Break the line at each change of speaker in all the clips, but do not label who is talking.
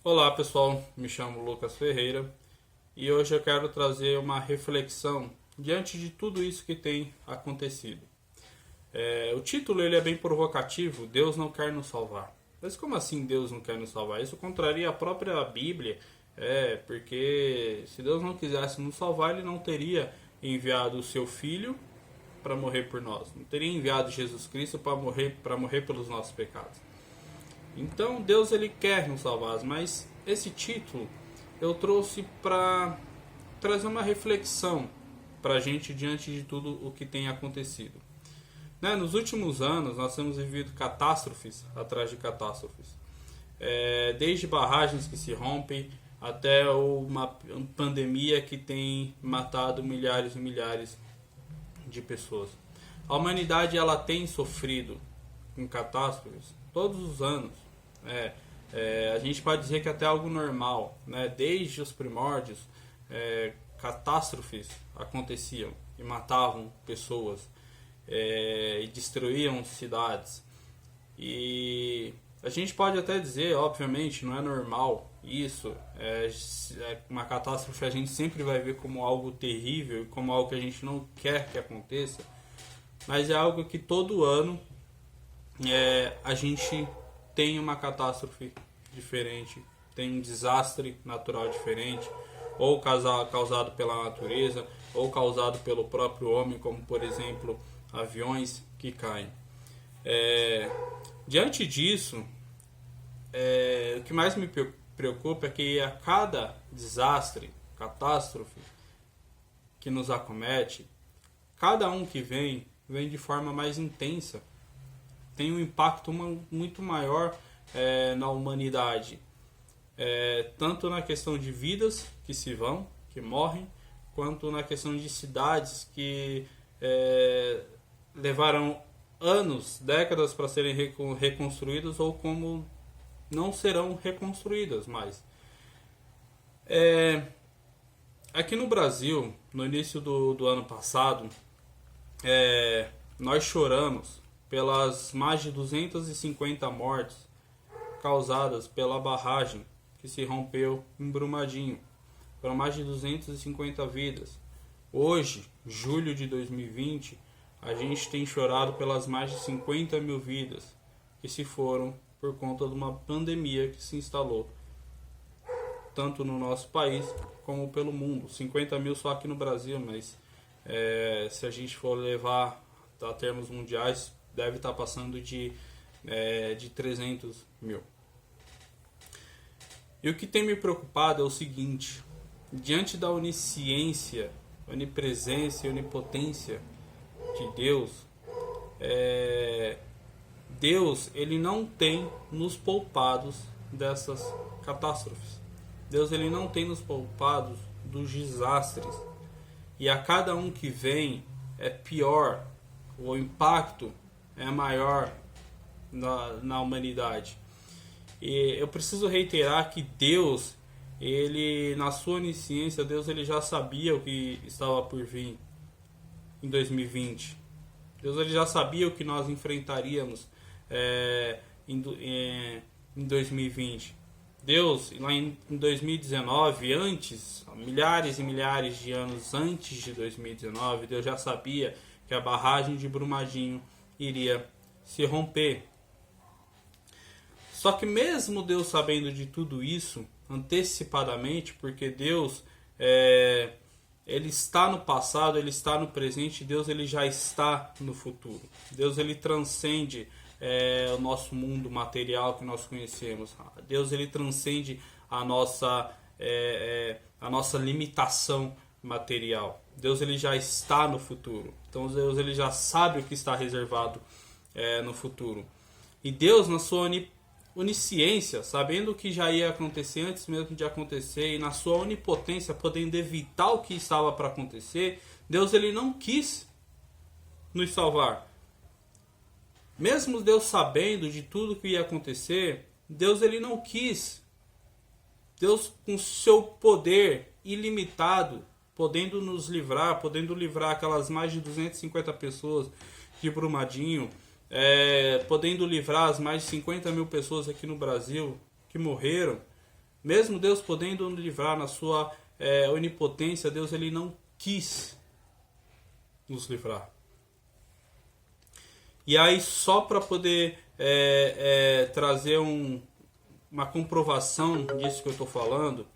Olá pessoal, me chamo Lucas Ferreira e hoje eu quero trazer uma reflexão diante de tudo isso que tem acontecido. O título ele é bem provocativo, Deus não quer nos salvar. Mas como assim Deus não quer nos salvar? Isso contraria a própria Bíblia, porque se Deus não quisesse nos salvar, Ele não teria enviado o seu Filho para morrer por nós, não teria enviado Jesus Cristo para morrer pelos nossos pecados. Então Deus ele quer nos salvar, mas esse título eu trouxe para trazer uma reflexão para a gente diante de tudo o que tem acontecido. Nos últimos anos nós temos vivido catástrofes atrás de catástrofes, desde barragens que se rompem até uma pandemia que tem matado milhares e milhares de pessoas. A humanidade ela tem sofrido com catástrofes todos os anos. A gente pode dizer que é até algo normal, né? Desde os primórdios, catástrofes aconteciam e matavam pessoas, e destruíam cidades. E a gente pode até dizer, obviamente, não é normal isso. Uma catástrofe a gente sempre vai ver como algo terrível, como algo que a gente não quer que aconteça, mas é algo que todo ano a gente tem uma catástrofe diferente, tem um desastre natural diferente, ou causado pela natureza, ou causado pelo próprio homem, como por exemplo aviões que caem. Diante disso, o que mais me preocupa é que a cada desastre, catástrofe que nos acomete, cada um que vem de forma mais intensa, tem um impacto muito maior na humanidade, tanto na questão de vidas que se vão, que morrem, quanto na questão de cidades que levaram anos, décadas para serem reconstruídas ou como não serão reconstruídas mais. Aqui no Brasil, no início do ano passado, nós choramos pelas mais de 250 mortes causadas pela barragem que se rompeu em Brumadinho. Foram mais de 250 vidas. Hoje, julho de 2020, a gente tem chorado pelas mais de 50 mil vidas que se foram por conta de uma pandemia que se instalou tanto no nosso país como pelo mundo. 50 mil só aqui no Brasil, mas se a gente for levar a termos mundiais, deve estar passando de 300 mil. E o que tem me preocupado é o seguinte: diante da onisciência, onipresença e onipotência de Deus, Deus ele não tem nos poupado dessas catástrofes. Deus ele não tem nos poupado dos desastres. E a cada um que vem é pior, o impacto é maior na humanidade. E eu preciso reiterar que Deus, ele na sua onisciência, Deus ele já sabia o que estava por vir em 2020. Deus ele já sabia o que nós enfrentaríamos em 2020. Deus, lá em 2019, antes, milhares e milhares de anos antes de 2019, Deus já sabia que a barragem de Brumadinho iria se romper. Só que mesmo Deus sabendo de tudo isso antecipadamente, porque Deus ele está no passado, ele está no presente, Deus ele já está no futuro. Deus ele transcende o nosso mundo material que nós conhecemos. Deus ele transcende a nossa limitação material. Deus ele já está no futuro. Então Deus ele já sabe o que está reservado no futuro. E Deus, na sua onisciência, sabendo o que já ia acontecer antes mesmo de acontecer, e na sua onipotência, podendo evitar o que estava para acontecer, Deus ele não quis nos salvar. Mesmo Deus sabendo de tudo que ia acontecer, Deus ele não quis. Deus, com seu poder ilimitado, podendo nos livrar, podendo livrar aquelas mais de 250 pessoas de Brumadinho, podendo livrar as mais de 50 mil pessoas aqui no Brasil que morreram, Mesmo Deus podendo nos livrar na sua onipotência, Deus ele não quis nos livrar. E aí, só para poder trazer uma comprovação disso que eu estou falando,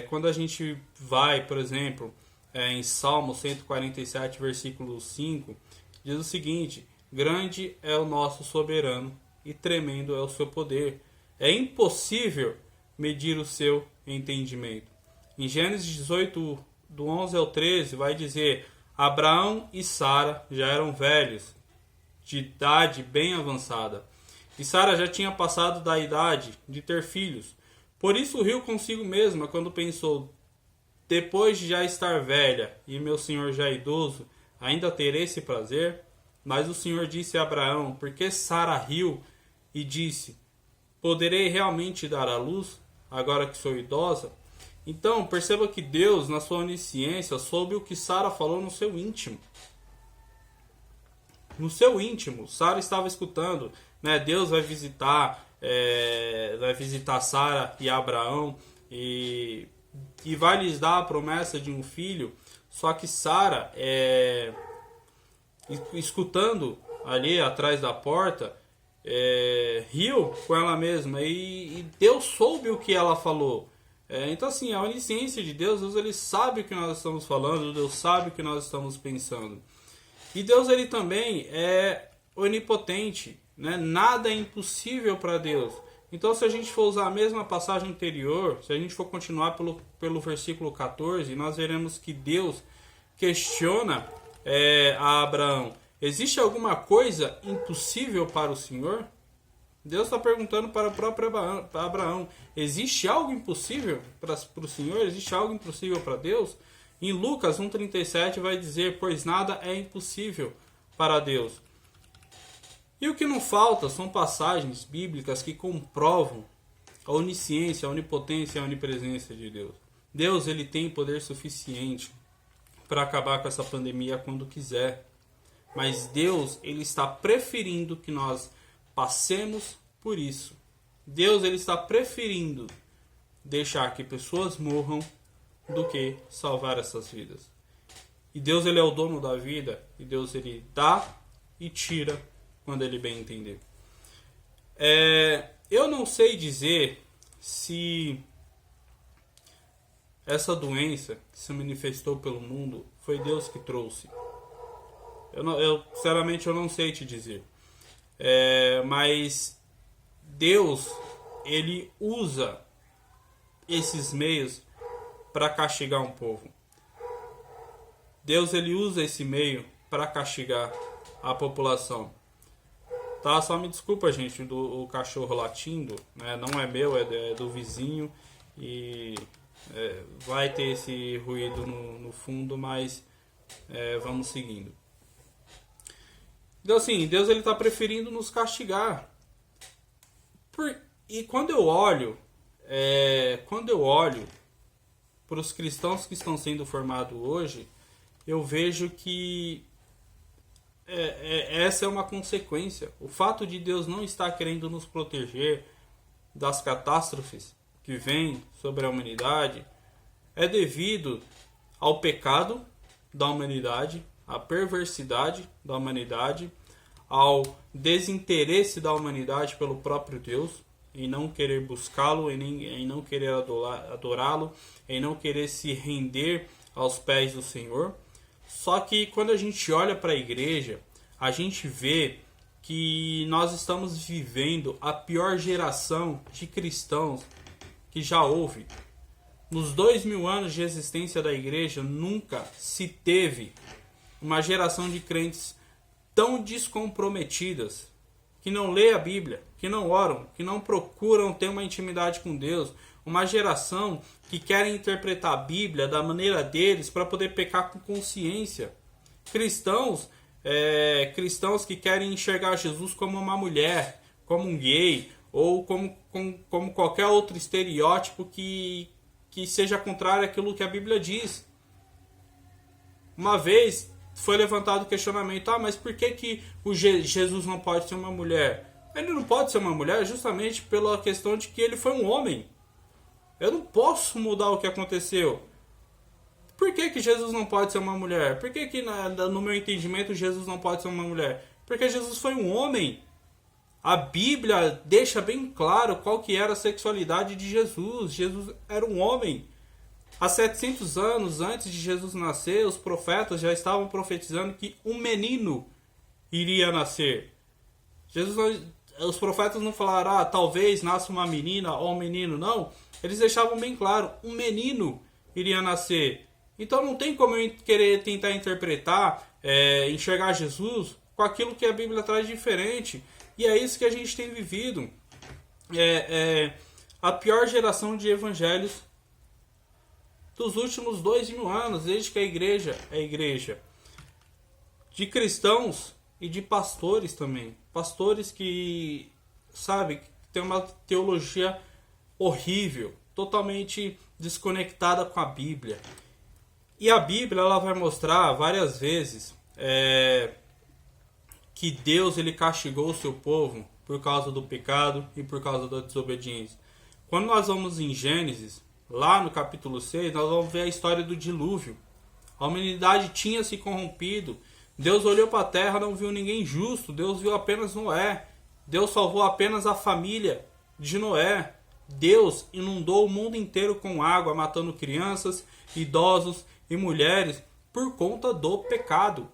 quando a gente vai, por exemplo, em Salmo 147, versículo 5, diz o seguinte: grande é o nosso soberano e tremendo é o seu poder. É impossível medir o seu entendimento. Em Gênesis 18, do 11 ao 13, vai dizer: Abraão e Sara já eram velhos, de idade bem avançada, e Sara já tinha passado da idade de ter filhos. Por isso riu consigo mesma quando pensou: depois de já estar velha e meu senhor já idoso, ainda terei esse prazer? Mas o Senhor disse a Abraão: por que Sara riu e disse: poderei realmente dar à luz, agora que sou idosa? Então, perceba que Deus, na sua onisciência, soube o que Sara falou no seu íntimo. No seu íntimo, Sara estava escutando, né? Deus vai visitar Sara e Abraão e vai lhes dar a promessa de um filho. Só que Sara, escutando ali atrás da porta, riu com ela mesma, e Deus soube o que ela falou. Então, assim, a onisciência de Deus, ele sabe o que nós estamos falando, Deus sabe o que nós estamos pensando. E Deus, ele também é onipotente, né? Nada é impossível para Deus. Então, se a gente for usar a mesma passagem anterior, se a gente for continuar pelo versículo 14, nós veremos que Deus questiona a Abraão: existe alguma coisa impossível para o Senhor? Deus está perguntando para o próprio Abraão: existe algo impossível para o Senhor? Existe algo impossível para Deus? Em Lucas 1,37 vai dizer: pois nada é impossível para Deus. E o que não falta são passagens bíblicas que comprovam a onisciência, a onipotência e a onipresença de Deus. Deus, ele tem poder suficiente para acabar com essa pandemia quando quiser. Mas Deus, ele está preferindo que nós passemos por isso. Deus, ele está preferindo deixar que pessoas morram do que salvar essas vidas. E Deus, ele é o dono da vida, e Deus, ele dá e tira quando ele bem entender. Eu não sei dizer se essa doença que se manifestou pelo mundo foi Deus que trouxe. Sinceramente, eu não sei te dizer. Mas Deus, ele usa esses meios para castigar um povo. Deus, ele usa esse meio para castigar a população. Tá? Só me desculpa, gente, o cachorro latindo, né? Não é meu, é do vizinho, e vai ter esse ruído no fundo, mas vamos seguindo. Então, assim, Deus, ele está preferindo nos castigar. E quando eu olho para os cristãos que estão sendo formados hoje, eu vejo que essa é uma consequência. O fato de Deus não estar querendo nos proteger das catástrofes que vêm sobre a humanidade é devido ao pecado da humanidade, à perversidade da humanidade, ao desinteresse da humanidade pelo próprio Deus, em não querer buscá-lo, em não querer adorá-lo, em não querer se render aos pés do Senhor. Só que quando a gente olha para a igreja, a gente vê que nós estamos vivendo a pior geração de cristãos que já houve. Nos 2000 anos de existência da igreja, nunca se teve uma geração de crentes tão descomprometidas, que não lê a Bíblia, que não oram, que não procuram ter uma intimidade com Deus. Uma geração que querem interpretar a Bíblia da maneira deles para poder pecar com consciência. Cristãos que querem enxergar Jesus como uma mulher, como um gay, ou como qualquer outro estereótipo que seja contrário àquilo que a Bíblia diz. Uma vez foi levantado o questionamento: mas por que o Jesus não pode ser uma mulher? Ele não pode ser uma mulher justamente pela questão de que ele foi um homem. Eu não posso mudar o que aconteceu. Por que Jesus não pode ser uma mulher? Por que no meu entendimento Jesus não pode ser uma mulher? Porque Jesus foi um homem. A Bíblia deixa bem claro qual que era a sexualidade de Jesus. Jesus era um homem. Há 700 anos antes de Jesus nascer, os profetas já estavam profetizando que um menino iria nascer. Os profetas não falaram, talvez nasça uma menina ou um menino, não. Eles deixavam bem claro, um menino iria nascer. Então não tem como eu querer tentar interpretar, enxergar Jesus com aquilo que a Bíblia traz diferente. E é isso que a gente tem vivido. A pior geração de evangelhos dos últimos 2000 anos, desde que a igreja é igreja. De cristãos e de pastores também. Pastores que, sabe, tem uma teologia horrível, totalmente desconectada com a Bíblia. E a Bíblia ela vai mostrar várias vezes que Deus ele castigou o seu povo por causa do pecado e por causa da desobediência. Quando nós vamos em Gênesis, lá no capítulo 6, nós vamos ver a história do dilúvio. A humanidade tinha se corrompido. Deus olhou para a terra, não viu ninguém justo. Deus viu apenas Noé. Deus salvou apenas a família de Noé. Deus inundou o mundo inteiro com água, matando crianças, idosos e mulheres por conta do pecado.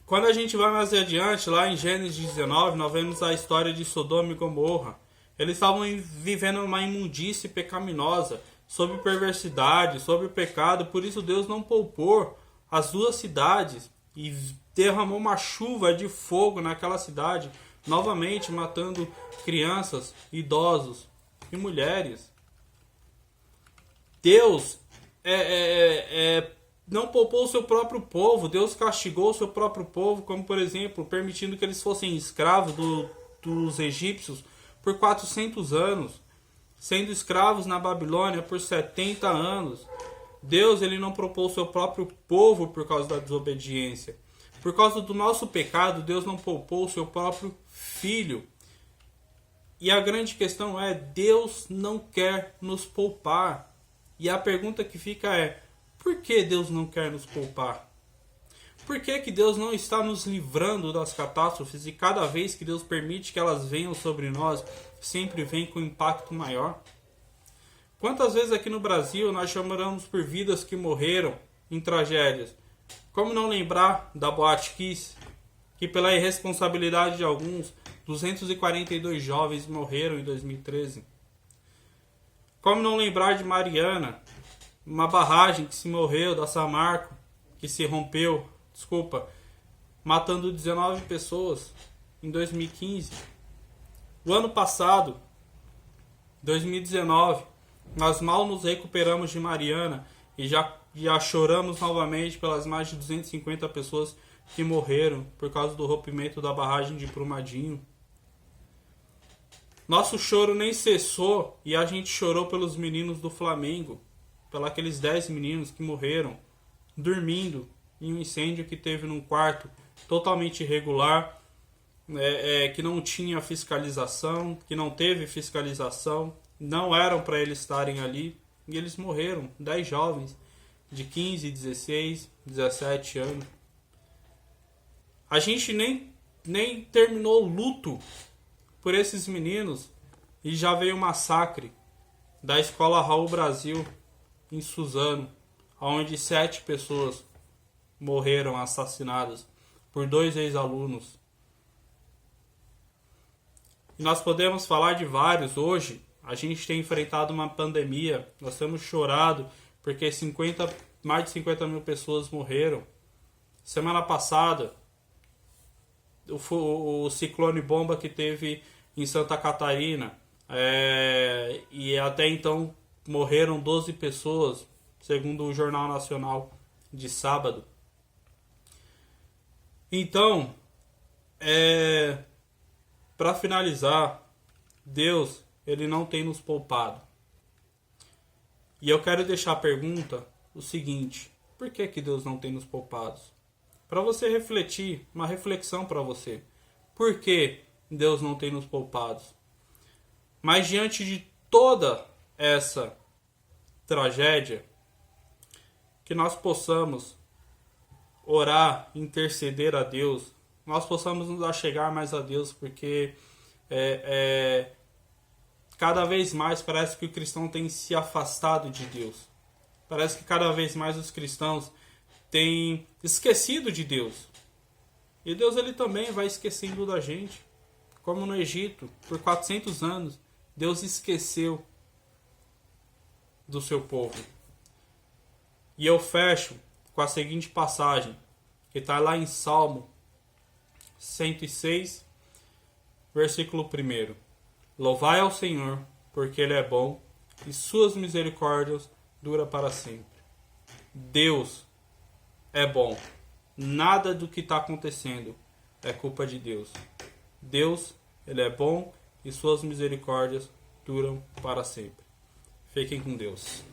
Quando a gente vai mais adiante, lá em Gênesis 19, nós vemos a história de Sodoma e Gomorra. Eles estavam vivendo uma imundície pecaminosa, sob perversidade, sob o pecado. Por isso Deus não poupou as duas cidades e derramou uma chuva de fogo naquela cidade, novamente matando crianças, idosos e mulheres. Deus não poupou o seu próprio povo. Deus castigou o seu próprio povo, como por exemplo, permitindo que eles fossem escravos dos egípcios por 400 anos, sendo escravos na Babilônia por 70 anos. Deus ele não poupou o seu próprio povo por causa da desobediência. Por causa do nosso pecado, Deus não poupou o seu próprio filho. E a grande questão é, Deus não quer nos poupar. E a pergunta que fica é, por que Deus não quer nos poupar? Por que Deus não está nos livrando das catástrofes e cada vez que Deus permite que elas venham sobre nós, sempre vem com impacto maior? Quantas vezes aqui no Brasil nós choramos por vidas que morreram em tragédias? Como não lembrar da Boate Kiss, que pela irresponsabilidade de alguns, 242 jovens morreram em 2013? Como não lembrar de Mariana, uma barragem que se morreu, da Samarco, que se rompeu, matando 19 pessoas em 2015. O ano passado, 2019, nós mal nos recuperamos de Mariana e já choramos novamente pelas mais de 250 pessoas que morreram por causa do rompimento da barragem de Brumadinho. Nosso choro nem cessou e a gente chorou pelos meninos do Flamengo, pelos aqueles 10 meninos que morreram dormindo em um incêndio que teve num quarto totalmente irregular, que não tinha fiscalização, que não teve fiscalização, não eram para eles estarem ali, e eles morreram, 10 jovens de 15, 16, 17 anos. A gente nem terminou o luto por esses meninos e já veio o massacre da Escola Raul Brasil em Suzano, onde 7 pessoas morreram assassinadas por 2 ex-alunos. E nós podemos falar de vários hoje. A gente tem enfrentado uma pandemia, nós temos chorado porque mais de 50 mil pessoas morreram. Semana passada, o ciclone bomba que teve em Santa Catarina, e até então morreram 12 pessoas, segundo o Jornal Nacional de sábado. Então, para finalizar, Deus ele não tem nos poupado. E eu quero deixar a pergunta o seguinte: por que Deus não tem nos poupado? Para você refletir, uma reflexão para você. Por que Deus não tem nos poupado? Mas diante de toda essa tragédia, que nós possamos orar, interceder a Deus, nós possamos nos achegar mais a Deus, porque cada vez mais parece que o cristão tem se afastado de Deus. Parece que cada vez mais os cristãos têm esquecido de Deus. E Deus ele também vai esquecendo da gente. Como no Egito, por 400 anos, Deus esqueceu do seu povo. E eu fecho com a seguinte passagem, que está lá em Salmo 106, versículo 1. Louvai ao Senhor, porque Ele é bom, e suas misericórdias duram para sempre. Deus é bom. Nada do que está acontecendo é culpa de Deus. Deus, Ele é bom, e suas misericórdias duram para sempre. Fiquem com Deus.